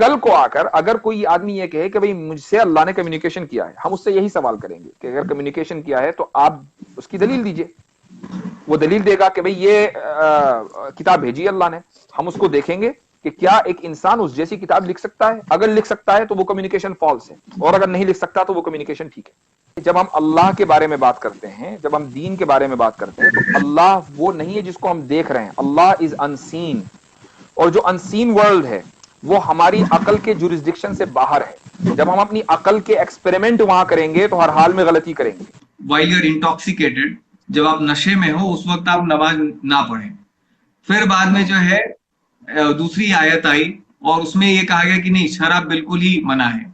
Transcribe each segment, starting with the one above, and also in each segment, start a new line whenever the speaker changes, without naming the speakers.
कल को आकर अगर कोई आदमी ये कहे कि भाई मुझसे अल्लाह ने कम्युनिकेशन किया है, हम उससे यही सवाल करेंगे कि अगर कम्युनिकेशन किया है तो आप उसकी दलील दीजिए। वो दलील देगा कि भाई ये किताब भेजी अल्लाह ने, हम उसको देखेंगे कि क्या एक इंसान उस जैसी किताब लिख सकता है। अगर लिख सकता है तो वो कम्युनिकेशन फॉल्स है, और अगर नहीं लिख सकता तो वो कम्युनिकेशन ठीक है। जब हम अल्लाह के बारे में बात करते हैं, जब हम दीन के बारे में बात करते हैं, तो अल्लाह वो नहीं है जिसको हम देख रहे हैं। अल्लाह इज अनसीन, और जो अनसीन वर्ल्ड है वो हमारी अकल के जुरिस्डिक्शन से बाहर है। जब हम अपनी अकल के एक्सपेरिमेंट वहां करेंगे तो हर हाल में गलती करेंगे।
While you're intoxicated, जब आप नशे में हो उस वक्त आप नमाज ना पढ़ें। फिर बाद में जो है दूसरी आयत आई और उसमें ये कहा गया कि नहीं, शराब बिल्कुल ही मना है।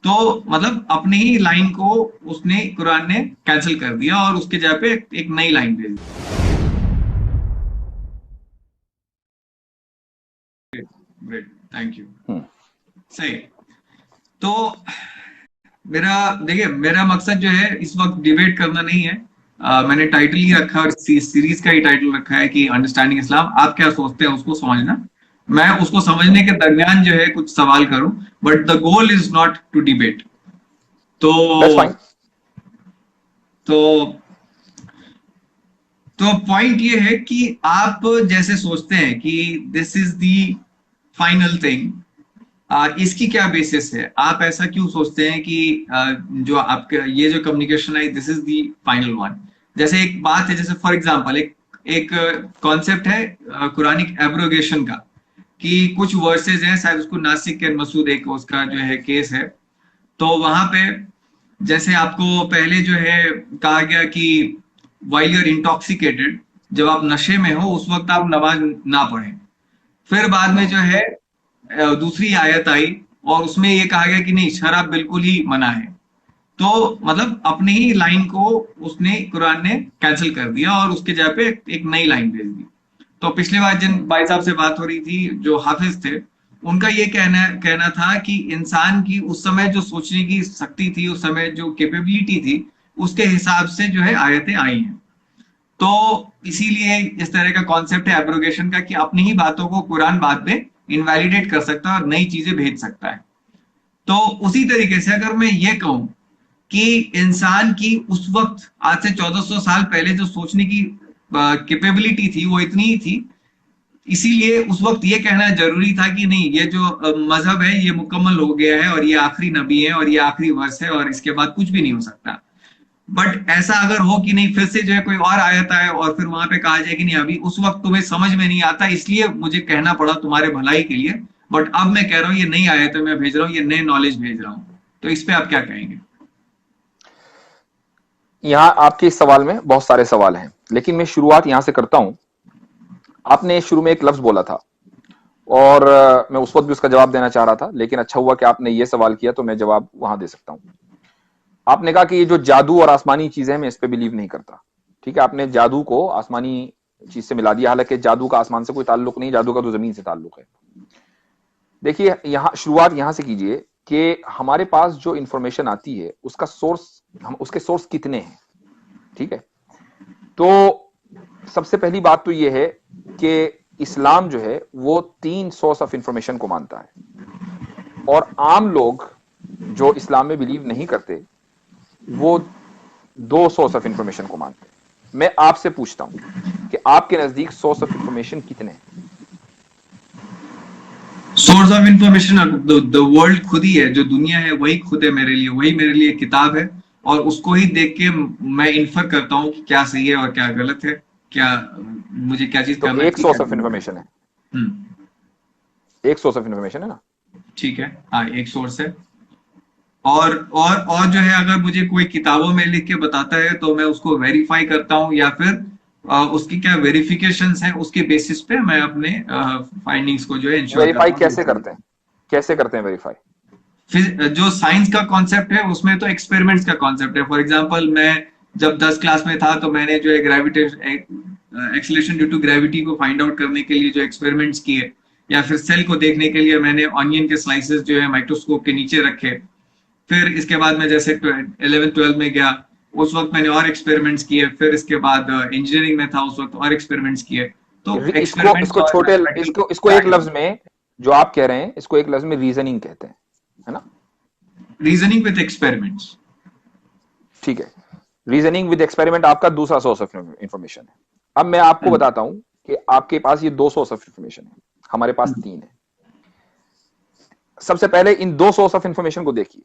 तो मतलब अपनी ही लाइन को उसने, कुरान ने कैंसिल कर दिया और उसके जगह पे एक नई लाइन भेज दी। Great, thank you. सही। तो मेरा मकसद जो है इस वक्त डिबेट करना नहीं है। मैंने टाइटल ही रखा, और सीरीज का ही टाइटल रखा है कि अंडरस्टैंडिंग इस्लाम। आप क्या सोचते हैं उसको समझना, मैं उसको समझने के दरमियान जो है कुछ सवाल करूं, but the goal is not to debate. तो तो तो पॉइंट ये है कि आप जैसे सोचते हैं कि this is the final thing, इसकी क्या बेसिस है? आप ऐसा क्यों सोचते हैं कि जो आपके ये जो कम्युनिकेशन है this is the final one? जैसे एक बात है, जैसे फॉर एग्जांपल एक कॉन्सेप्ट है कुरानिक एब्रोगेशन का, कि कुछ वर्सेस हैं, शायद उसको नासिक एंड मसूद एक उसका जो है केस है। तो वहां पे जैसे आपको पहले जो है कहा गया कि वाइल यूर इंटॉक्सिकेटेड, जब आप नशे में हो उस वक्त आप नमाज ना पढ़ें। फिर बाद में जो है दूसरी आयत आई और उसमें ये कहा गया कि नहीं, शराब बिल्कुल ही मना है। तो मतलब अपनी ही लाइन को उसने, कुरान ने कैंसिल कर दिया और उसके जगह पे एक नई लाइन भेज दी। तो पिछली बार जिन भाई साहब से बात हो रही थी जो हाफिज थे, उनका ये कहना था कि इंसान की उस समय जो सोचने की शक्ति थी, उस समय जो कैपेबिलिटी थी, उसके हिसाब से जो है आयतें आई हैं। तो इसीलिए इस तरह का कॉन्सेप्ट है एब्रोगेशन का, कि अपनी ही बातों को कुरान बाद में इनवैलिडेट कर सकता है और नई चीजें भेज सकता है। तो उसी तरीके से अगर मैं ये कहूं कि इंसान की उस वक्त आज से 1400 साल पहले जो सोचने की कैपेबिलिटी थी वो इतनी ही थी, इसीलिए उस वक्त ये कहना जरूरी था कि नहीं, ये जो मजहब है ये मुकम्मल हो गया है और ये आखिरी नबी है और ये आखिरी वर्ष है और इसके बाद कुछ भी नहीं हो सकता। बट ऐसा अगर हो कि नहीं, फिर से जो है कोई और आयत आए और फिर वहां पे कहा जाए कि नहीं, अभी उस वक्त तुम्हें समझ में नहीं आता इसलिए मुझे कहना पड़ा तुम्हारे भलाई के लिए, बट अब मैं कह रहा हूँ ये नई आयतें मैं भेज रहा हूँ, ये नए नॉलेज भेज रहा हूँ। तो इस पे आप क्या कहेंगे?
यहां आपके इस सवाल में बहुत सारे सवाल हैं, लेकिन मैं शुरुआत यहां से करता हूं। आपने शुरू में एक लफ्ज बोला था और मैं उस वक्त भी उसका जवाब देना चाह रहा था, लेकिन अच्छा हुआ कि आपने ये सवाल किया तो मैं जवाब वहां दे सकता हूं। आपने कहा कि ये जो जादू और आसमानी चीजें हैं मैं इस पे बिलीव नहीं करता। ठीक है, आपने जादू को आसमानी चीज से मिला दिया, हालांकि जादू का आसमान से कोई ताल्लुक नहीं, जादू का तो जमीन से ताल्लुक है। देखिए, यहां शुरुआत यहां से कीजिए कि हमारे पास जो इंफॉर्मेशन आती है उसका सोर्स, हम उसके सोर्स कितने हैं। ठीक है, तो सबसे पहली बात तो यह है कि इस्लाम जो है वो 3 सोर्स ऑफ इंफॉर्मेशन को मानता है, और आम लोग जो इस्लाम में बिलीव नहीं करते वो 2 सोर्स ऑफ इंफॉर्मेशन को मानते हैं। मैं आपसे पूछता हूं कि आपके नजदीक सोर्स ऑफ इंफॉर्मेशन कितने हैं?
Source of information the world खुद ही है, जो दुनिया है वही खुद है मेरे लिए, वही मेरे लिए किताब है, और उसको ही देख के मैं इन्फर करता हूँ कि क्या सही है और क्या गलत है, क्या मुझे क्या चीज
तो
करना
एक सोर्स ऑफ इंफॉर्मेशन है,
हम्म
एक सोर्स ऑफ इंफॉर्मेशन है ना?
ठीक है, हाँ एक सोर्स है। और जो है अगर मुझे कोई किताबों में लिख के बताता है तो मैं उसको वेरीफाई करता हूँ, या फिर उसकी क्या वेरिफिकेशंस हैं, उसके बेसिस पे मैं अपने फाइंडिंग्स को जो है इंश्योर
वेरीफाई
करता हूँ।
कैसे करते हैं, कैसे करते हैं वेरीफाई?
फिर जो साइंस का कॉन्सेप्ट है उसमें तो एक्सपेरिमेंट्स का कॉन्सेप्ट है। फॉर एग्जांपल मैं जब 10 क्लास में था तो मैंने जो है gravitation acceleration due to gravity को फाइंड आउट करने के लिए जो एक्सपेरिमेंट्स किए, या फिर सेल को देखने के लिए मैंने ऑनियन के स्लाइसेस जो है माइक्रोस्कोप के नीचे रखे। फिर इसके बाद मैं जैसे 11th-12th में गया, उस वक्त मैंने और एक्सपेरिमेंट्स किए। फिर इसके बाद इंजीनियरिंग में था, उस वक्त और एक्सपेरिमेंट्स किए। तो
इसको
एक्सपेरिमेंट्स
इसको
और
छोटे
मैथमेटिकल
इसको इसको एक लफ्ज में जो आप कह रहे हैं इसको एक लफ्ज में रीजनिंग कहते हैं, है ना?
Reasoning with experiments.
ठीक है, रीजनिंग विद एक्सपेरिमेंट आपका दूसरा सोर्स ऑफ इंफॉर्मेशन है। अब मैं आपको बताता हूं कि आपके पास ये दो सोर्स ऑफ इंफॉर्मेशन है, हमारे पास तीन है। सबसे पहले इन दो सोर्स ऑफ इंफॉर्मेशन को देखिए।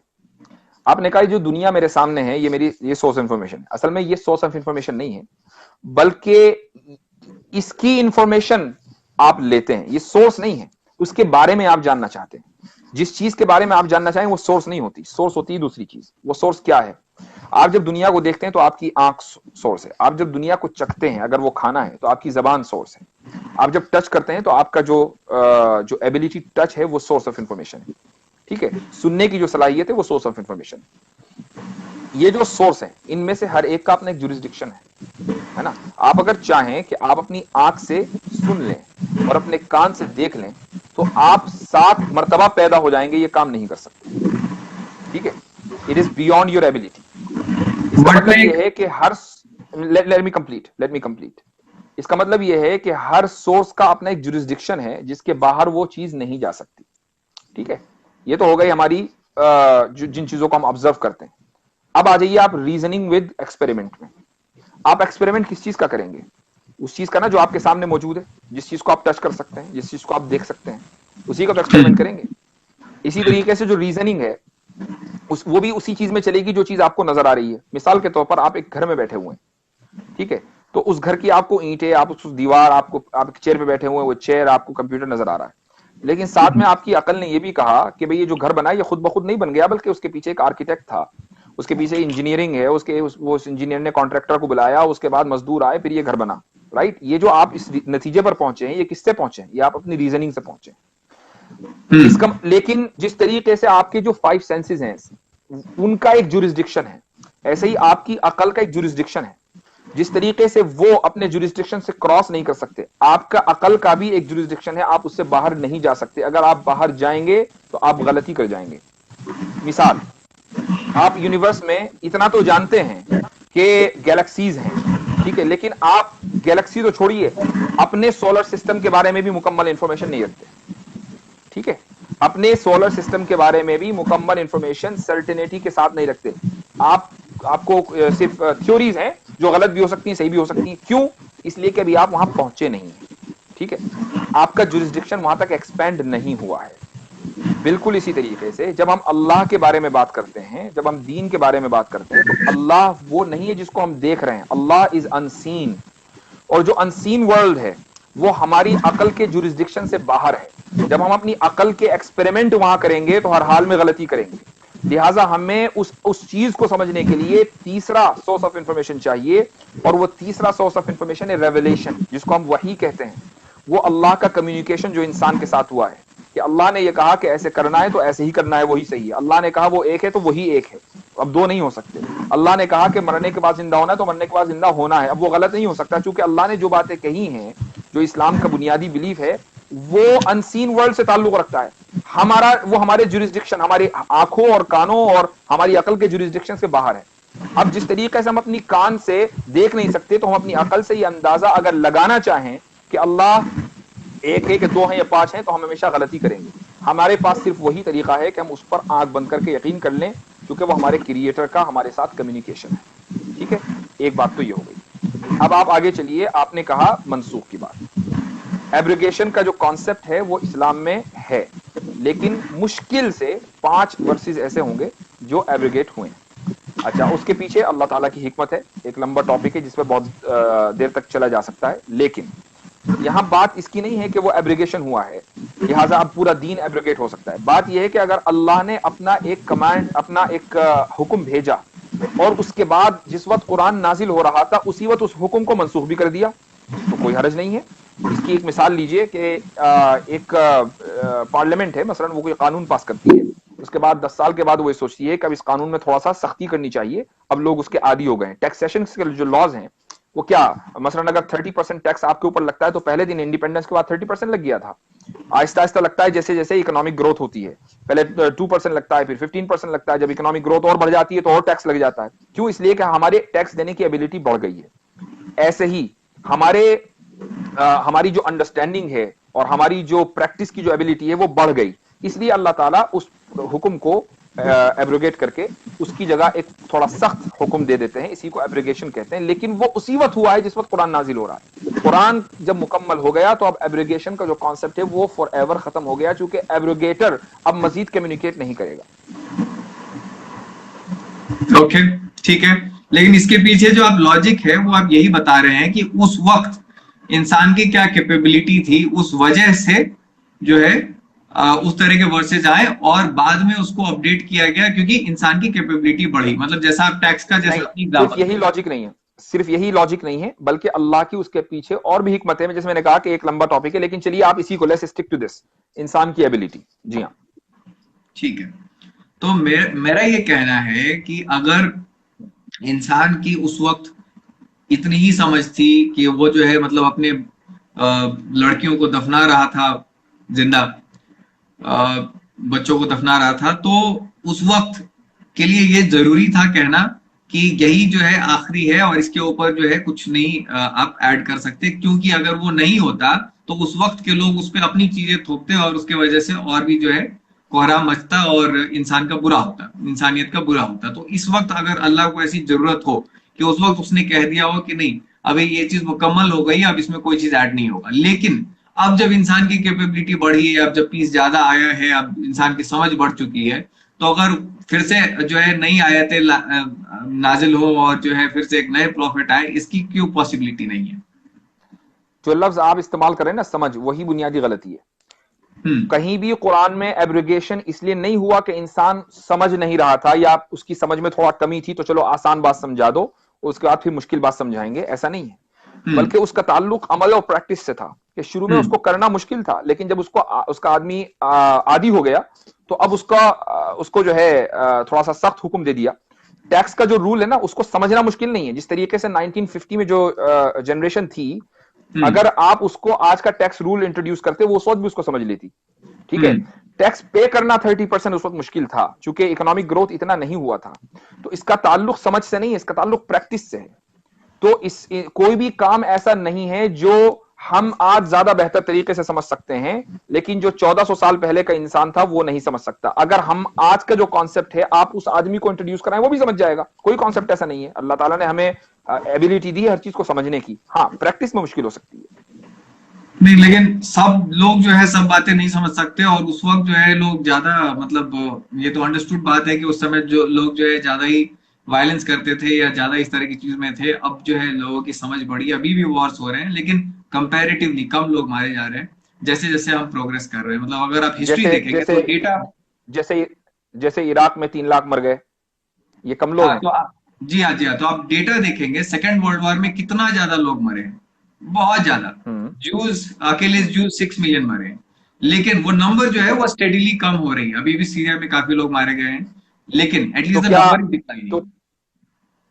आपने कहा जो दुनिया मेरे सामने है ये मेरी ये सोर्स ऑफ इंफॉर्मेशन है। असल में ये सोर्स ऑफ इंफॉर्मेशन नहीं है, बल्कि इसकी इंफॉर्मेशन आप लेते हैं, ये सोर्स नहीं है। उसके बारे में आप जानना चाहते हैं, जिस चीज के बारे में आप जानना चाहें वो सोर्स नहीं होती, सोर्स होती है दूसरी चीज। वो सोर्स क्या है? आप जब दुनिया को देखते हैं तो आपकी आंख सोर्स है। आप जब दुनिया को चखते हैं, अगर वो खाना है, तो आपकी जबान सोर्स है। आप जब टच करते हैं तो आपका जो एबिलिटी टच है वो सोर्स ऑफ इंफॉर्मेशन है। ठीक है, सुनने की जो सलाहियत है वो सोर्स ऑफ इंफॉर्मेशन है। ये जो सोर्स है इनमें से हर एक का अपना एक जुरिस्डिक्शन है ना? आप अगर चाहें कि आप अपनी आंख से सुन लें और अपने कान से देख लें तो आप 7 मर्तबा पैदा हो जाएंगे, ये काम नहीं कर सकते। ठीक है, it is beyond your ability. इसका मतलब यह है कि हर लेट मी कंप्लीट। इसका मतलब यह है कि हर सोर्स का अपना एक जुरिस्डिक्शन है जिसके बाहर वो चीज नहीं जा सकती। ठीक है, ये तो हो गई हमारी जिन चीजों को हम ऑब्जर्व करते हैं। अब आ जाइए आप रीजनिंग विद एक्सपेरिमेंट में। आप एक्सपेरिमेंट किस चीज का करेंगे? उस चीज का ना जो आपके सामने मौजूद है, जिस चीज को आप टच कर सकते हैं, जिस चीज को आप देख सकते हैं, उसी का तो एक्सपेरिमेंट करेंगे। इसी तरीके से जो रीजनिंग है वो भी उसी चीज में चलेगी जो चीज आपको नजर आ रही है। मिसाल के तौर पर आप एक घर में बैठे हुए हैं, ठीक है, तो उस घर की आपको ईंटें, आप उस दीवार, आपको आप चेयर पे बैठे हुए हैं, वो चेयर, आपको कंप्यूटर नजर आ रहा है। लेकिन साथ में आपकी अकल ने यह भी कहा कि भाई ये जो घर बना ये खुद ब खुद नहीं बन गया, बल्कि उसके पीछे एक आर्किटेक्ट था, उसके पीछे इंजीनियरिंग है, वो इंजीनियर ने कॉन्ट्रैक्टर को बुलाया, उसके बाद मजदूर आए, फिर ये घर बना। राइट, ये जो आप इस नतीजे पर पहुंचे हैं ये किससे पहुंचे हैं? ये आप अपनी रीजनिंग से पहुंचे। इसका लेकिन जिस तरीके से आपके जो 5 सेंसेस हैं उनका एक जुरिस्डिक्शन है, ऐसे ही आपकी अकल का एक जुरिस्डिक्शन है। जिस तरीके से वो अपने जुरिस्डिक्शन से क्रॉस नहीं कर सकते, आपका अकल का भी एक जुरिस्डिक्शन है, आप उससे बाहर नहीं जा सकते। अगर आप बाहर जाएंगे तो आप गलती कर जाएंगे। मिसाल, आप यूनिवर्स में इतना तो जानते हैं कि गैलेक्सीज हैं, ठीक है, लेकिन आप गैलेक्सी तो छोड़िए, अपने सोलर सिस्टम के बारे में भी मुकम्मल इंफॉर्मेशन नहीं रखते। ठीक है, अपने सोलर सिस्टम के बारे में भी मुकम्मल इंफॉर्मेशन सर्टेनिटी के साथ नहीं रखते। आपको सिर्फ थ्योरीज हैं जो गलत भी हो सकती हैं, सही भी हो सकती हैं। क्यों? इसलिए कि अभी आप वहां पहुंचे नहीं हैं। ठीक है, आपका जुरिस्डिक्शन वहां तक एक्सपेंड नहीं हुआ है। बिल्कुल इसी तरीके से जब हम अल्लाह के बारे में बात करते हैं, जब हम दीन के बारे में बात करते हैं, तो अल्लाह वो नहीं है जिसको हम देख रहे हैं। अल्लाह इज अनसीन, और जो अनसीन वर्ल्ड है वो हमारी अकल के जुरिस्डिक्शन से बाहर है। जब हम अपनी अकल के एक्सपेरिमेंट वहां करेंगे तो हर हाल में गलती करेंगे। लिहाजा हमें उस चीज को समझने के लिए तीसरा सोर्स ऑफ इंफॉर्मेशन चाहिए, और वो तीसरा सोर्स ऑफ इंफॉर्मेशन है रेवलेशन, जिसको हम वही कहते हैं। वो अल्लाह का कम्युनिकेशन जो इंसान के साथ हुआ है कि अल्लाह ने यह कहा कि ऐसे करना है तो ऐसे ही करना है, वही सही है। अल्लाह ने कहा वो एक है तो वही एक है, अब दो नहीं हो सकते। अल्लाह ने कहा कि मरने के बाद जिंदा होना है तो मरने के बाद जिंदा होना है, अब वो गलत नहीं हो सकता, क्योंकि अल्लाह ने जो बातें कही हैं, जो इस्लाम का बुनियादी बिलीफ है, वो अनसीन वर्ल्ड से ताल्लुक रखता है। वो हमारे जुरिस्डिक्शन, हमारी आंखों और कानों और हमारी अकल के जुरिस्डिक्शन से बाहर है। अब जिस तरीके से हम अपनी कान से देख नहीं सकते, तो हम अपनी अकल से ये अंदाजा अगर लगाना चाहें कि अल्लाह एक है कि दो हैं या 5 हैं, तो हम हमेशा गलती करेंगे। हमारे पास सिर्फ वही तरीका है कि हम उस पर आंख बंद करके यकीन कर लें, क्योंकि वो हमारे क्रिएटर का हमारे साथ कम्युनिकेशन है। ठीक है, एक बात तो ये हो गई। अब आप आगे चलिए, आपने कहा मनसूख की बात। एब्रिगेशन का जो कॉन्सेप्ट है वो इस्लाम में है, लेकिन मुश्किल से 5 वर्सेस ऐसे होंगे जो एब्रिगेट हुए हैं। अच्छा, उसके पीछे अल्लाह ताला की हिकमत है, एक लंबा टॉपिक है जिस पर बहुत देर तक चला जा सकता है। लेकिन यहां बात इसकी नहीं है कि वो एब्रिगेशन हुआ है, लिहाजा अब पूरा दीन एब्रिगेट हो सकता है। बात यह है कि अगर अल्लाह ने अपना एक कमांड, अपना एक हुक्म भेजा, और उसके बाद जिस वक्त कुरान नाजिल हो रहा था उसी वक्त उस हुक्म को मनसूख भी कर दिया, तो कोई हर्ज नहीं है। इसकी एक मिसाल लीजिए कि एक पार्लियामेंट है, मसलन वो कोई कानून पास करती है, उसके बाद 10 साल के बाद वो सोचती है कि अब इस कानून में थोड़ा सा सख्ती करनी चाहिए, अब लोग उसके आदी हो गए। टैक्सेशन के जो लॉज हैं वो क्या, मसलन अगर 30% टैक्स आपके ऊपर लगता है, तो पहले दिन इंडिपेंडेंस के बाद 30% लग गया था, आहिस्ता आहिस्ता लगता है जैसे जैसे इकोनॉमिक ग्रोथ होती है, पहले 2% लगता है, फिर 15% लगता है, जब इकोनॉमिक ग्रोथ और बढ़ जाती है तो और टैक्स लग जाता है। क्यों? इसलिए कि हमारे टैक्स देने की एबिलिटी बढ़ गई है। ऐसे ही हमारी जो अंडरस्टैंडिंग है और हमारी जो प्रैक्टिस की जो एबिलिटी है वो बढ़ गई, इसलिए अल्लाह ताला उस हुक्म को एब्रोगेट करके उसकी जगह एक थोड़ा सख्त हुक्म दे देते हैं, इसी को एब्रोगेशन कहते हैं। लेकिन वो उसी वक्त हुआ है जिस वक्त कुरान नाजिल हो रहा है। कुरान जब मुकम्मल हो गया तो अब एब्रोगेशन का जो कॉन्सेप्ट है वो फॉर एवर खत्म हो गया, चूंकि एब्रोगेटर अब मजीद कम्युनिकेट नहीं करेगा।
ओके, ठीक है। लेकिन इसके पीछे जो आप लॉजिक है वो आप यही बता रहे हैं कि उस वक्त इंसान की क्या कैपेबिलिटी थी, उस वजह से जो है उस तरह के वर्सेज आए और बाद में उसको अपडेट किया गया क्योंकि इंसान की कैपेबिलिटी बढ़ी। मतलब जैसा आप टैक्स का जैसा
सिर्फ यही लॉजिक नहीं है, सिर्फ यही लॉजिक नहीं है, बल्कि अल्लाह की उसके पीछे और भी हिकमतें हैं, जैसे मैंने कहा कि एक लंबा टॉपिक है, लेकिन चलिए आप इसी को लेट्स स्टिक टू दिस, इंसान की एबिलिटी। जी हाँ,
ठीक है। तो मेरा ये कहना है कि अगर इंसान की उस वक्त इतनी ही समझ थी कि वो जो है मतलब अपने लड़कियों को दफना रहा था, जिंदा बच्चों को दफना रहा था, तो उस वक्त के लिए ये जरूरी था कहना कि यही जो है आखिरी है और इसके ऊपर जो है कुछ नहीं आप ऐड कर सकते, क्योंकि अगर वो नहीं होता तो उस वक्त के लोग उस पर अपनी चीजें थोपते और उसके वजह से और भी जो है कोहराम मचता और इंसान का बुरा होता, इंसानियत का बुरा होता। तो इस वक्त अगर अल्लाह को ऐसी जरूरत हो कि उस वक्त उसने कह दिया हो कि नहीं अभी ये चीज मुकम्मल हो गई, अब इसमें कोई चीज ऐड नहीं होगा, लेकिन अब जब इंसान की कैपेबिलिटी बढ़ी है, अब जब पीस ज्यादा आया है, अब इंसान की समझ बढ़ चुकी है, तो अगर फिर से जो है नई आयतें नाजिल हो और जो है फिर से एक नए प्रॉफिट आए, इसकी क्यों पॉसिबिलिटी नहीं है?
जो लफ्ज आप इस्तेमाल करें ना, समझ, वही बुनियादी गलती है। कहीं भी कुरान में एब्रिगेशन इसलिए नहीं हुआ कि इंसान समझ नहीं रहा था या उसकी समझ में थोड़ा कमी थी तो चलो आसान बात समझा दो, उसके बाद फिर मुश्किल बात समझाएंगे, ऐसा नहीं है। बल्कि उसका ताल्लुक अमल और प्रैक्टिस से था कि शुरू में उसको करना मुश्किल था, लेकिन जब उसका आदमी आदी हो गया तो अब उसको जो है थोड़ा सा सख्त हुक्म दे दिया। टैक्स का जो रूल है ना, उसको समझना मुश्किल नहीं है। जिस तरीके से 1950 में जो जनरेशन थी, अगर आप उसको आज का टैक्स रूल इंट्रोड्यूस करते वो उस वक्त भी उसको समझ लेती। ठीक है, टैक्स पे करना 30% उस वक्त मुश्किल था क्योंकि इकोनॉमिक ग्रोथ इतना नहीं हुआ था। तो इसका ताल्लुक समझ से नहीं है, इसका ताल्लुक प्रैक्टिस से है। तो कोई भी काम ऐसा नहीं है जो हम आज ज्यादा बेहतर तरीके से समझ सकते हैं, लेकिन जो 1400 साल पहले का इंसान था वो नहीं समझ सकता। अगर हम आज का जो कॉन्सेप्ट है आप उस आदमी को इंट्रोड्यूस कराएं वो भी समझ जाएगा। कोई कॉन्सेप्ट ऐसा नहीं है। अल्लाह ताला ने हमें एबिलिटी दी है हर चीज को समझने की। हाँ, प्रैक्टिस में मुश्किल हो सकती है।
नहीं, लेकिन सब लोग जो है सब बातें नहीं समझ सकते और उस वक्त जो है लोग ज्यादा, मतलब ये तो अंडरस्टूड बात है कि उस समय जो लोग जो है ज्यादा ही वायलेंस करते थे या ज्यादा इस तरह की चीज में थे। अब जो है लोगों की समझ बढ़ी, अभी भी वॉर्स हो रहे हैं लेकिन कंपैरेटिवली कम लोग मारे जा रहे हैं जैसे जैसे हम प्रोग्रेस कर रहे हैं। मतलब अगर आप हिस्ट्री देखेंगे तो डेटा
जैसे इराक में 3 लाख मर गए, ये कम लोग हैं।
तो जी हाँ, जी हाँ, तो आप डेटा देखेंगे सेकेंड वर्ल्ड वॉर में कितना ज्यादा लोग मरे हैं, बहुत ज्यादा। जूस, अकेले जूस 6 मिलियन मरे हैं, लेकिन वो नंबर जो है वो स्टेडीली कम हो रही है। अभी भी सीरिया में काफी लोग मारे गए हैं, लेकिन एटलीस्ट नंबर दिखता ही नहीं।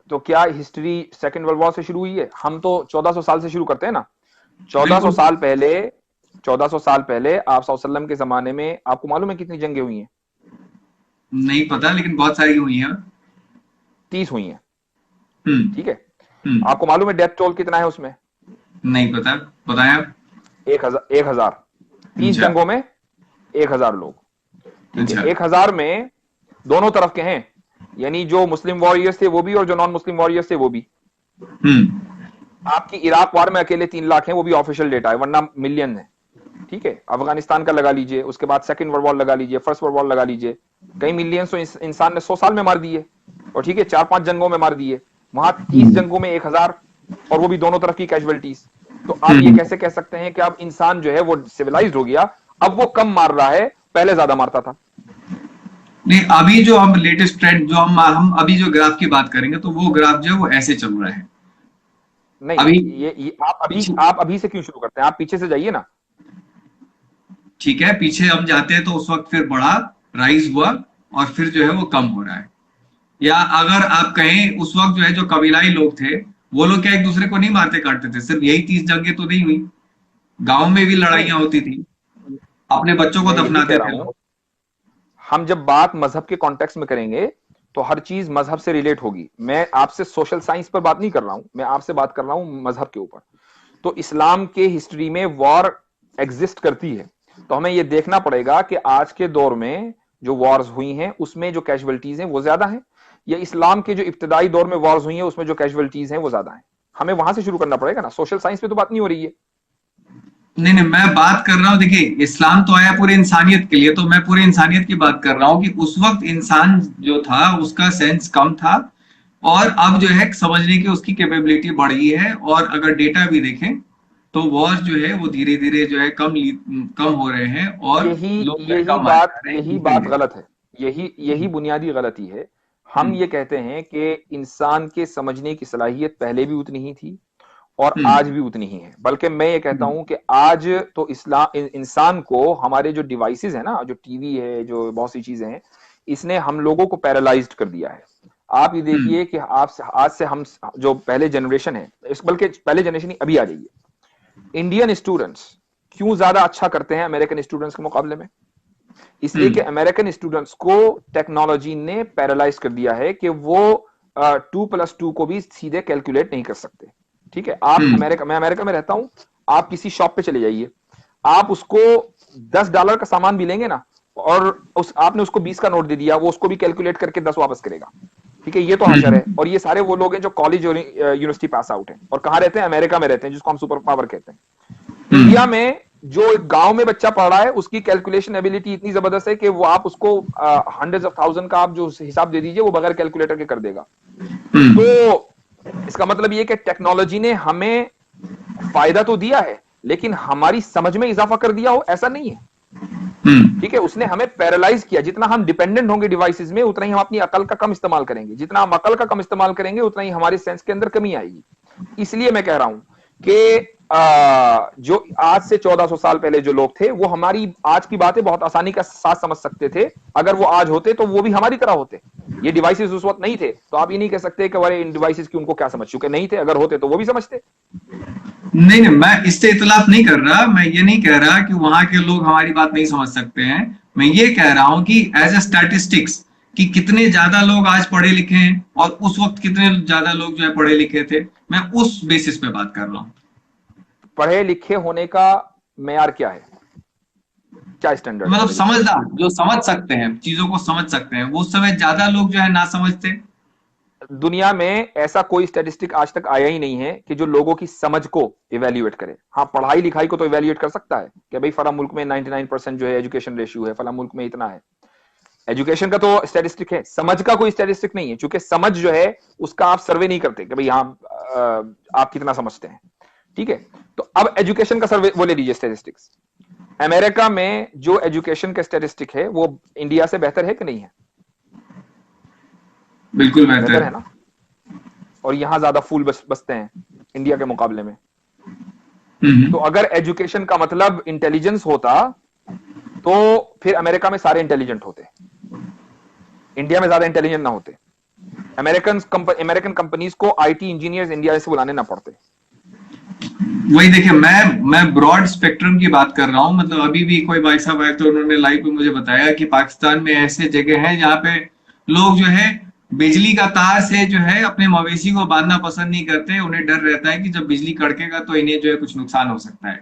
तो क्या हिस्ट्री सेकंड वर्ल्ड वॉर से शुरू हुई है? हम तो 1400 साल से शुरू करते हैं ना। 1400 साल पहले आप सल्लल्लाहु अलैहि वसल्लम के जमाने में आपको मालूम है कितनी जंगें हुई हैं?
नहीं पता, लेकिन बहुत सारी हुई हैं।
30 हुई हैं। ठीक है, आपको मालूम है डेथ टोल कितना है उसमें?
नहीं पता, बताएं आप।
1000। 30 जंगों में 1000 लोग। ठीक है, 1000 में दोनों तरफ के हैं, यानी जो मुस्लिम वॉरियर्स थे वो भी और जो नॉन मुस्लिम वॉरियर्स थे वो भी। आपकी इराक वार में अकेले 3 लाख हैं, वो भी ऑफिशियल डेटा है, वरना मिलियन है। ठीक है, अफगानिस्तान का लगा लीजिए, उसके बाद सेकंड वर्ल्ड वॉर लगा लीजिए, फर्स्ट वर्ल्ड वॉर लगा लीजिए, कई मिलियन तो इंसान ने 100 साल में मार दिए। और ठीक है, 4-5 जंगों में मार दिए। वहां 30 जंगों में 1000, और वो भी दोनों तरफ की कैजुअलिटीज। तो आप ये कैसे कह सकते हैं कि अब इंसान जो है वो सिविलाइज्ड हो गया, अब वो कम मार रहा है, पहले ज्यादा मारता था?
नहीं, अभी जो हम लेटेस्ट ट्रेंड जो हम अभी जो ग्राफ की बात करेंगे तो वो ग्राफ जो है वो ऐसे चल रहा है।
नहीं, अभी आप अभी से क्यों शुरू करते हैं? आप पीछे से जाइए ना।
ठीक है, पीछे हम जाते हैं तो उस वक्त फिर बड़ा राइज हुआ और फिर जो है वो कम हो रहा है। या अगर आप कहें उस वक्त जो है जो कबीलाई लोग थे वो लोग क्या एक दूसरे को नहीं मारते काटते थे? सिर्फ यही 30 जंगें तो नहीं हुई, गांव में भी लड़ाइयां होती थी, अपने बच्चों को दफनाते थे लोग।
हम जब बात मजहब के कॉन्टेक्स्ट में करेंगे तो हर चीज मजहब से रिलेट होगी। मैं आपसे सोशल साइंस पर बात नहीं कर रहा हूं, मैं आपसे बात कर रहा हूं मजहब के ऊपर। तो इस्लाम के हिस्ट्री में वॉर एग्जिस्ट करती है, तो हमें ये देखना पड़ेगा कि आज के दौर में जो वॉर्स हुई हैं उसमें जो कैजुअलिटीज हैं वो ज्यादा हैं, या इस्लाम के जो इब्तदाई दौर में वॉर्स हुई हैं उसमें जो कैजुअलिटीज हैं वो ज्यादा हैं। हमें वहां से शुरू करना पड़ेगा ना, सोशल साइंस पे तो बात नहीं हो रही है।
नहीं नहीं, मैं बात कर रहा हूँ, देखिए इस्लाम तो आया पूरी इंसानियत के लिए, तो मैं पूरी इंसानियत की बात कर रहा हूँ कि उस वक्त इंसान जो था उसका सेंस कम था, और अब जो है समझने की उसकी कैपेबिलिटी बढ़ गई है। और अगर डेटा भी देखें तो वॉर जो है वो धीरे धीरे जो है कम हो रहे हैं, और
यही
लोग जो है
यही
कम मारे
बात
जा रहे हैं
यही बात
इजीली।
गलत है। यही बुनियादी गलती है। हम ये कहते हैं कि इंसान के समझने की सलाहियत पहले भी उतनी ही थी और
हम्म
आज भी उतनी ही है, बल्कि मैं ये कहता
हम्म
हूं कि आज तो इंसान को हमारे जो डिवाइसेस है ना, जो टीवी है, जो बहुत सी चीजें हैं, इसने हम लोगों को पैरालाइज्ड कर दिया है। आप ये
हम्म
देखिए कि आज से हम जो पहले जनरेशन है, इस बल्कि पहले जनरेशन ही अभी आ जाइए, इंडियन स्टूडेंट्स क्यों ज्यादा अच्छा करते हैं अमेरिकन स्टूडेंट्स के मुकाबले में? इसलिए कि
हम्म
अमेरिकन स्टूडेंट्स को टेक्नोलॉजी ने पैरालाइज कर दिया है कि वो 2+2 को भी सीधे कैलकुलेट नहीं कर सकते। ठीक है,
हम्म
मैं अमेरिका में रहता हूं, आप किसी शॉप पे चले जाइए, आप उसको $10 का सामान भी लेंगे ना, और आपने उसको 20 का नोट दे दिया, वो उसको भी कैलकुलेट करके 10 वापस करेगा। ठीक है, ये तो हशर है।
हम्म
और ये सारे वो लोग हैं जो कॉलेज और यूनिवर्सिटी पास आउट हैं, और कहां रहते हैं? अमेरिका में रहते हैं, जिसको हम सुपर पावर कहते हैं। इंडिया
हम्म
में जो एक गांव में बच्चा पढ़ रहा है, उसकी कैलकुलेशन एबिलिटी इतनी जबरदस्त है कि वो आप उसको हंड्रेड्स ऑफ थाउजेंड का आप जो हिसाब दे दीजिए, वो बगैर कैलकुलेटर के कर देगा।
हम्म
तो इसका मतलब ये कि टेक्नोलॉजी ने हमें फायदा तो दिया है, लेकिन हमारी समझ में इजाफा कर दिया हो ऐसा नहीं है। ठीक है, उसने हमें पैरालाइज किया। जितना हम डिपेंडेंट होंगे डिवाइसेस में, उतना ही हम अपनी अकल का कम इस्तेमाल करेंगे। जितना हम अकल का कम इस्तेमाल करेंगे, उतना ही हमारे सेंस के अंदर कमी आएगी। इसलिए मैं कह रहा हूं कि जो आज से 1400 साल पहले जो लोग थे, वो हमारी आज की बातें बहुत आसानी का साथ समझ सकते थे। अगर वो आज होते तो वो भी हमारी तरह होते। ये डिवाइसेस उस वक्त नहीं थे, तो आप ये नहीं कह सकते कि अरे इन डिवाइसेस की उनको क्या समझ, चुके नहीं थे, अगर होते तो वो भी समझते।
नहीं नहीं, मैं इससे इतलाफ नहीं कर रहा, मैं ये नहीं कह रहा कि वहां के लोग हमारी बात नहीं समझ सकते हैं। मैं ये कह रहा हूं कि एज ए स्टैटिस्टिक्स, कि कितने ज्यादा लोग आज पढ़े लिखे हैं और उस वक्त कितने ज्यादा लोग जो है पढ़े लिखे थे, मैं उस बेसिस पे बात कर रहा हूँ।
पढ़े लिखे होने का मेयार क्या है? क्या स्टैंडर्ड है
मतलब
पढ़े लिखे होने
समझदार, जो समझ सकते हैं, चीजों को समझ सकते हैं, वो उस समय ज्यादा लोग जो है ना समझते।
का? दुनिया में ऐसा कोई स्टैटिस्टिक आज तक आया ही नहीं है कि जो लोगों की समझ को इवेल्युएट करे। हाँ, पढ़ाई लिखाई को तो इवेल्युएट कर सकता है कि भाई फला मुल्क में 99% जो है एजुकेशन रेशियो है, फला मुल्क में इतना है। एजुकेशन का तो स्टैटिस्टिक है, समझ का कोई स्टैटिस्टिक नहीं है, क्योंकि समझ जो है उसका आप सर्वे नहीं करते कि भाई हाँ आप कितना समझते हैं। ठीक है, तो अब एजुकेशन का सर्वे वो ले लीजिए स्टैटिस्टिक्स। अमेरिका में जो एजुकेशन का स्टैटिस्टिक है वो इंडिया से बेहतर है कि नहीं है?
बिल्कुल
बेहतर
बेहतर।
है ना। और यहां ज्यादा फूल बसते हैं इंडिया के मुकाबले में। तो
हम्म
अगर एजुकेशन का मतलब इंटेलिजेंस होता, तो फिर अमेरिका में सारे इंटेलिजेंट होते, इंडिया में ज्यादा इंटेलिजेंट ना होते। अमेरिकन कंपनीज को आईटी इंजीनियर्स इंडिया से बुलाने ना पड़ते।
वही देखिए, मैं ब्रॉड स्पेक्ट्रम की बात कर रहा हूँ। मतलब अभी भी कोई भाई साहब आए तो उन्होंने लाइव में मुझे बताया कि पाकिस्तान में ऐसे जगह हैं जहाँ पे लोग जो है बिजली का तार से जो है अपने मवेशी को बांधना पसंद नहीं करते। उन्हें डर रहता है कि जब बिजली कड़केगा तो इन्हें जो है कुछ नुकसान हो सकता है।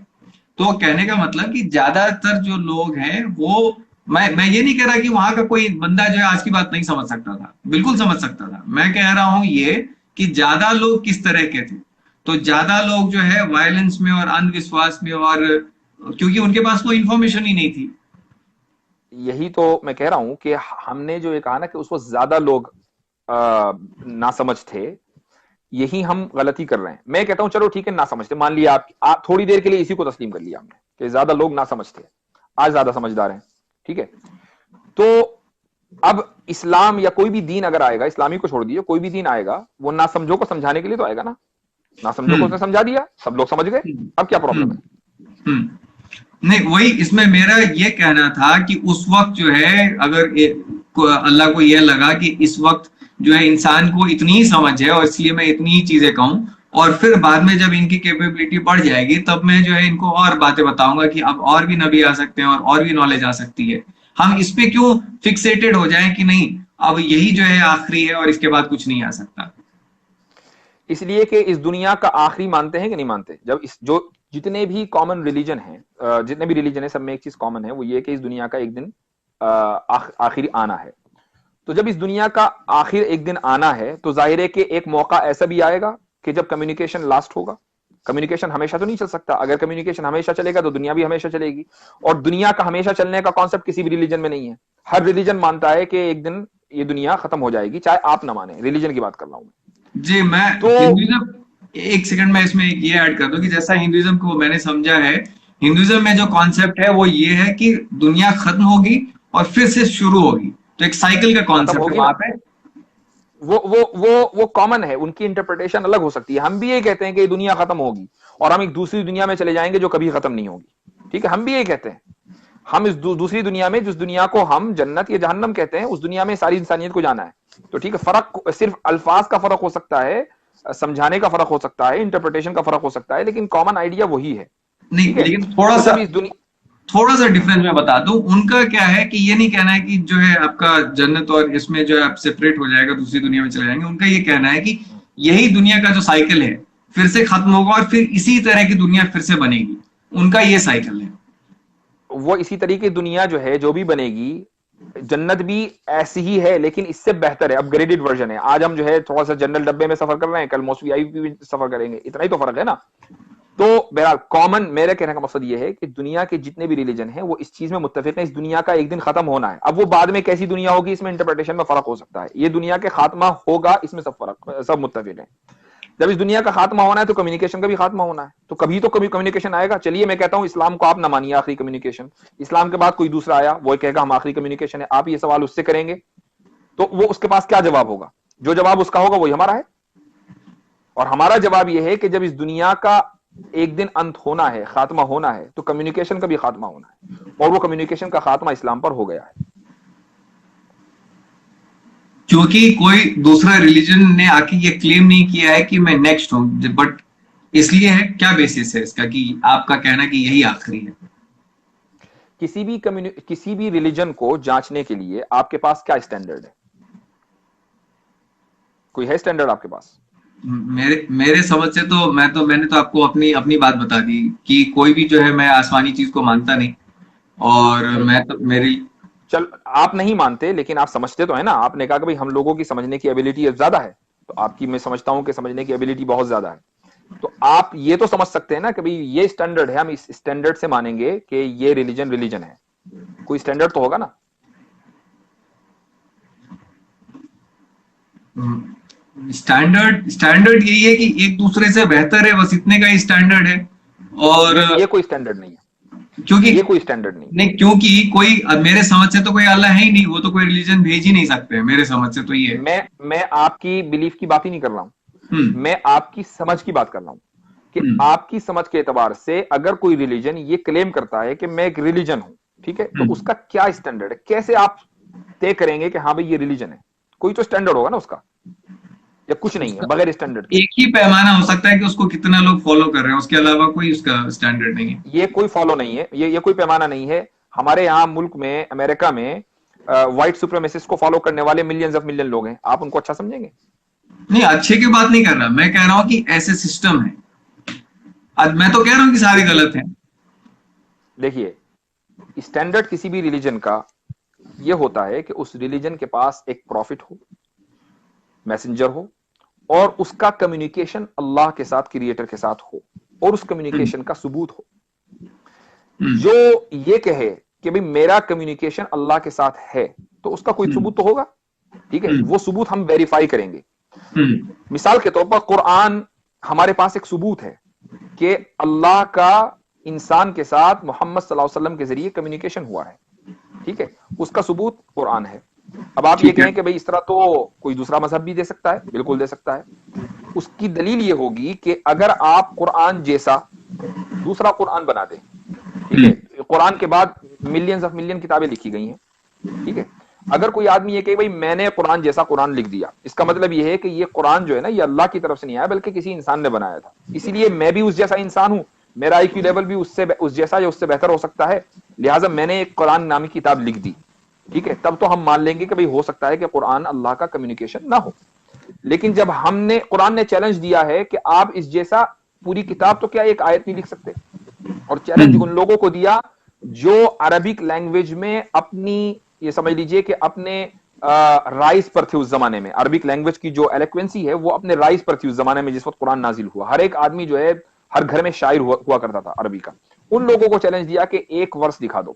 तो कहने का मतलब कि ज्यादातर जो लोग हैं वो, मैं ये नहीं कह रहा कि वहां का कोई बंदा जो है आज की बात नहीं समझ सकता था, बिल्कुल समझ सकता था। मैं कह रहा हूं ये कि ज्यादा लोग किस तरह के थे। तो ज्यादा लोग जो है वायलेंस में और अंधविश्वास में, और क्योंकि उनके पास कोई इंफॉर्मेशन ही नहीं थी।
यही तो मैं कह रहा हूं कि हमने जो ये कहा ना कि उसको ज्यादा लोग ना समझ थे, यही हम गलती कर रहे हैं। मैं कहता हूं चलो ठीक है, ना समझते, मान लिया आप थोड़ी देर के लिए इसी को तस्लीम कर लिया हमने कि ज्यादा लोग ना समझते, आज ज्यादा समझदार हैं। ठीक है, तो अब इस्लाम या कोई भी दीन अगर आएगा, इस्लामी को छोड़ दिए, कोई भी दीन आएगा, वो ना समझो को समझाने के लिए तो आएगा ना। ना समझो को
हम्म
उसने समझा दिया, सब लोग समझ गए, अब क्या प्रॉब्लम है?
हम्म हम्म नहीं, वही इसमें मेरा ये कहना था कि उस वक्त जो है, अगर अल्लाह को यह लगा कि इस वक्त जो है इंसान को इतनी ही समझ है और इसलिए मैं इतनी ही चीजें कहूं, और फिर बाद में जब इनकी कैपेबिलिटी बढ़ जाएगी तब मैं जो है इनको और बातें बताऊंगा कि अब और भी नबी आ सकते हैं और भी नॉलेज आ सकती है। हम इस पे क्यों फिक्सेटेड हो जाएं कि नहीं अब यही जो है आखिरी है और इसके बाद कुछ नहीं आ सकता।
इसलिए कि इस दुनिया का आखिरी मानते हैं कि नहीं मानते? जब इस जो जितने भी कॉमन रिलीजन हैं, जितने भी रिलीजन है, सब में एक चीज कॉमन है, वो ये कि इस दुनिया का एक दिन आखिर आना है। तो जब इस दुनिया का आखिर एक दिन आना है, तो जाहिर है कि एक मौका ऐसा भी आएगा कि जब कम्युनिकेशन लास्ट होगा। कम्युनिकेशन हमेशा तो नहीं चल सकता। अगर कम्युनिकेशन हमेशा चलेगा तो दुनिया भी हमेशा चलेगी, और दुनिया का हमेशा चलने का कॉन्सेप्ट किसी भी रिलीजन में नहीं है। हर रिलीजन मानता है कि एक दिन ये दुनिया खत्म हो जाएगी, चाहे आप ना माने। रिलीजन की बात कर रहा हूं मैं।
जी, मैं
तो
हिंदुइज्म, एक सेकंड में इसमें ये ऐड कर दूं कि जैसा हिंदुइज्म को मैंने समझा है, हिंदुइज्म में जो कॉन्सेप्ट है वो ये है कि दुनिया खत्म होगी और फिर से शुरू होगी, तो एक साइकिल का
खत्म
कॉन्सेप्ट है
होगी
वहां
ना,
पे।
वो कॉमन है। उनकी इंटरप्रिटेशन अलग हो सकती है। हम भी ये कहते हैं कि ये दुनिया खत्म होगी और हम एक दूसरी दुनिया में चले जाएंगे जो कभी खत्म नहीं होगी। ठीक है, हम भी ये कहते हैं। हम इस दूसरी दुनिया में, जिस दुनिया को हम जन्नत या जहन्नम कहते हैं, उस दुनिया में सारी इंसानियत को जाना है। तो ठीक है, फर्क सिर्फ अल्फाज का फर्क हो सकता है, समझाने का फर्क हो सकता है, इंटरप्रिटेशन का फर्क हो सकता है, लेकिन कॉमन आइडिया वही है। ठीक
नहीं,
है,
लेकिन
तो जब इस दुनिया
थोड़ा सा डिफरेंस मैं बता दूं। उनका क्या है कि ये नहीं कहना है कि जो है आपका जन्नत और इसमें जो है आप सेपरेट हो जाएगा, दूसरी दुनिया में चले जाएंगे। उनका ये कहना है कि यही दुनिया का जो साइकिल है फिर से खत्म होगा और फिर इसी तरह की दुनिया फिर से बनेगी। उनका ये साइकिल है।
वो इसी तरीके की दुनिया जो है, जो भी बनेगी, जन्नत भी ऐसी ही है लेकिन इससे बेहतर है, अपग्रेडेड वर्जन है। आज हम जो है थोड़ा सा जनरल डब्बे में सफर कर रहे हैं, कल मोस्ट वीआईपी में सफर करेंगे, इतना ही तो फर्क है ना। तो बहरहाल कॉमन, मेरे कहने का मकसद ये है कि दुनिया के जितने भी रिलीजन हैं वो इस चीज में मुत्तफिक हैं, इस दुनिया का एक दिन खत्म होना है। अब वो बाद में कैसी दुनिया होगी, इसमें इंटरप्रिटेशन में फर्क हो सकता है। ये दुनिया के खात्मा होगा, इसमें सब मुत्तफिक हैं। जब इस दुनिया का खात्मा होना है तो कम्युनिकेशन का भी खात्मा होना है, तो कभी तो कभी कम्युनिकेशन आएगा। चलिए मैं कहता हूं इस्लाम को आप ना मानिए आखिरी कम्युनिकेशन, इस्लाम के बाद कोई दूसरा आया, वो कहेगा हम आखिरी कम्युनिकेशन है, आप ये सवाल उससे करेंगे तो वो उसके पास क्या जवाब होगा? जो जवाब उसका होगा वही हमारा है। और हमारा जवाब यह है कि जब इस दुनिया का एक दिन अंत होना है, खात्मा होना है, तो कम्युनिकेशन का भी खात्मा होना है, और वो कम्युनिकेशन का खात्मा इस्लाम पर हो गया है।
क्योंकि कोई दूसरा रिलीजन ने आके ये क्लेम नहीं किया है कि मैं नेक्स्ट हूं, बट इसलिए है। क्या बेसिस है इसका कि आपका कहना कि यही आखिरी है?
किसी भी रिलीजन को जांचने के लिए आपके पास क्या स्टैंडर्ड है? कोई है स्टैंडर्ड आपके पास?
मेरे मेरे समझ से तो मैंने तो आपको अपनी अपनी बात बता दी कि कोई भी जो है, मैं आसमानी चीज को मानता नहीं। और
नहीं,
मैं तो मेरी
चल आप नहीं मानते लेकिन आप समझते तो है ना। आपने कहा कि भाई हम लोगों की समझने की एबिलिटी ज्यादा है, तो आपकी मैं समझता हूं कि समझने की एबिलिटी बहुत ज्यादा है। तो आप ये तो समझ सकते हैं ना कि भाई ये स्टैंडर्ड है, हम इस स्टैंडर्ड से मानेंगे कि ये रिलीजन रिलीजन है। कोई स्टैंडर्ड तो होगा ना।
स्टैंडर्ड यही है कि एक दूसरे से बेहतर है, बस इतने का ही स्टैंडर्ड है। और
नहीं, ये कोई स्टैंडर्ड नहीं है।
क्योंकि
ये कोई स्टैंडर्ड नहीं।
नहीं, क्योंकि कोई, मेरे समझ से तो कोई अल्लाह है ही नहीं, वो तो कोई रिलीजन भेज ही नहीं सकते। मेरे समझ से तो ये है।
मैं आपकी बिलीफ की बात ही नहीं कर रहा हूं,
हम्म।
मैं आपकी समझ की बात कर रहा हूं कि
हम्म।
आपकी समझ के एतबार से अगर कोई रिलीजन ये क्लेम करता है कि मैं एक रिलीजन हूं, ठीक है, तो
हम्म।
उसका क्या स्टैंडर्ड है? कैसे आप तय करेंगे कि हाँ भाई ये रिलीजन है? कोई तो स्टैंडर्ड होगा ना उसका, या कुछ नहीं है
उसका
बगैर स्टैंडर्ड के?
एक ही पैमाना हो सकता है कि उसको कितना लोग फॉलो कर रहे हैं, उसके अलावा कोई उसका स्टैंडर्ड नहीं है।
ये कोई फॉलो नहीं है, ये कोई पैमाना नहीं है। हमारे यहाँ मुल्क में, अमेरिका में, व्हाइट सुप्रीमेसिस्ट को फॉलो करने वाले मिलियंस ऑफ मिलियन लोग हैं। आप उनको अच्छा समझेंगे?
नहीं, अच्छे की बात नहीं कर रहा, मैं कह रहा हूं कि ऐसे सिस्टम है। आज मैं तो कह रहा हूं कि सारे गलत हैं।
देखिए, स्टैंडर्ड किसी भी रिलीजन का ये होता है कि उस रिलीजन के पास एक प्रॉफिट हो, मैसेंजर हो, और उसका कम्युनिकेशन अल्लाह के साथ, क्रिएटर के साथ हो, और उस कम्युनिकेशन का सबूत हो। जो ये कहे कि भाई मेरा कम्युनिकेशन अल्लाह के साथ है, तो उसका कोई सबूत तो होगा। ठीक है, वो सबूत हम वेरीफाई करेंगे। मिसाल के तौर पर कुरान हमारे पास एक सबूत है कि अल्लाह का इंसान के साथ मोहम्मद सल्लल्लाहु अलैहि वसल्लम के जरिए कम्युनिकेशन हुआ है। ठीक है, उसका सबूत कुरान है। अब आप ये कहें कि भाई इस तरह तो कोई दूसरा मजहब भी दे सकता है, बिल्कुल दे सकता है। उसकी दलील ये होगी कि अगर आप कुरान जैसा दूसरा कुरान बना दें, ठीक है, कुरान के बाद मिलियंस ऑफ मिलियन किताबें लिखी गई हैं, ठीक है, अगर कोई आदमी ये कहे भाई मैंने कुरान जैसा कुरान लिख दिया, इसका मतलब ये है कि ये कुरान जो है ना, ये अल्लाह की तरफ से नहीं आया बल्कि किसी इंसान ने बनाया था, इसीलिए मैं भी उस जैसा इंसान हूं, मेरा आईक्यू लेवल भी उस जैसा या उससे बेहतर हो सकता है, लिहाजा मैंने एक कुरान नामी किताब लिख दी। ठीक है, तब तो हम मान लेंगे कि भाई हो सकता है कि कुरान अल्लाह का कम्युनिकेशन ना हो। लेकिन जब हमने, कुरान ने चैलेंज दिया है कि आप इस जैसा पूरी किताब तो क्या एक आयत नहीं लिख सकते। और चैलेंज उन लोगों को दिया जो अरबिक लैंग्वेज में अपनी, ये समझ लीजिए कि अपने राइज पर थे उस जमाने में। अरबिक लैंग्वेज की जो एलोक्वेंसी है वो अपने राइज पर थी उस जमाने में जिस वक्त कुरान नाजिल हुआ। हर एक आदमी जो है हर घर में शायर हुआ करता था अरबी का। उन लोगों को चैलेंज दिया कि एक वर्ष दिखा दो,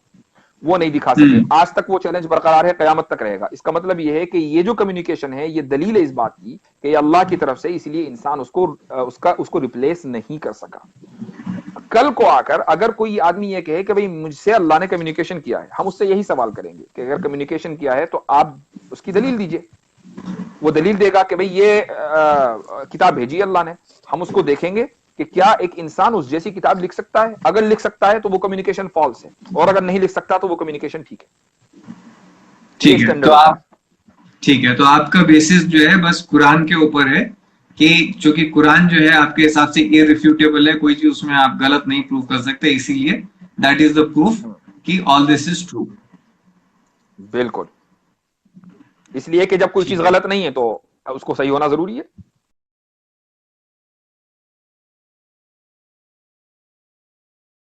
वो नहीं दिखा सके। आज तक वो चैलेंज बरकरार है, कयामत तक रहेगा। इसका मतलब ये है कि ये जो कम्युनिकेशन है ये दलील है इस बात की कि ये अल्लाह की तरफ से, इसलिए इंसान उसको रिप्लेस नहीं कर सका। कल को आकर अगर कोई आदमी ये कहे कि भाई मुझसे अल्लाह ने कम्युनिकेशन किया है, हम उससे यही सवाल करेंगे कि अगर कम्युनिकेशन किया है तो आप उसकी दलील दीजिए। वो दलील देगा कि भाई ये किताब भेजी अल्लाह ने। हम उसको देखेंगे कि क्या एक इंसान उस जैसी किताब लिख सकता है। अगर लिख सकता है तो वो कम्युनिकेशन फॉल्स है, और अगर नहीं लिख सकता तो वो कम्युनिकेशन ठीक है।
ठीक है, तो आप, ठीक है, तो आपका बेसिस जो है बस कुरान के ऊपर है कि चूंकि कुरान जो है आपके हिसाब से इररिफ्यूटेबल है, कोई चीज उसमें आप गलत नहीं प्रूव कर सकते, इसीलिए दैट इज द प्रूफ कि ऑल दिस इज ट्रू।
बिल्कुल, इसलिए कि जब कोई चीज गलत नहीं है तो उसको सही होना जरूरी है।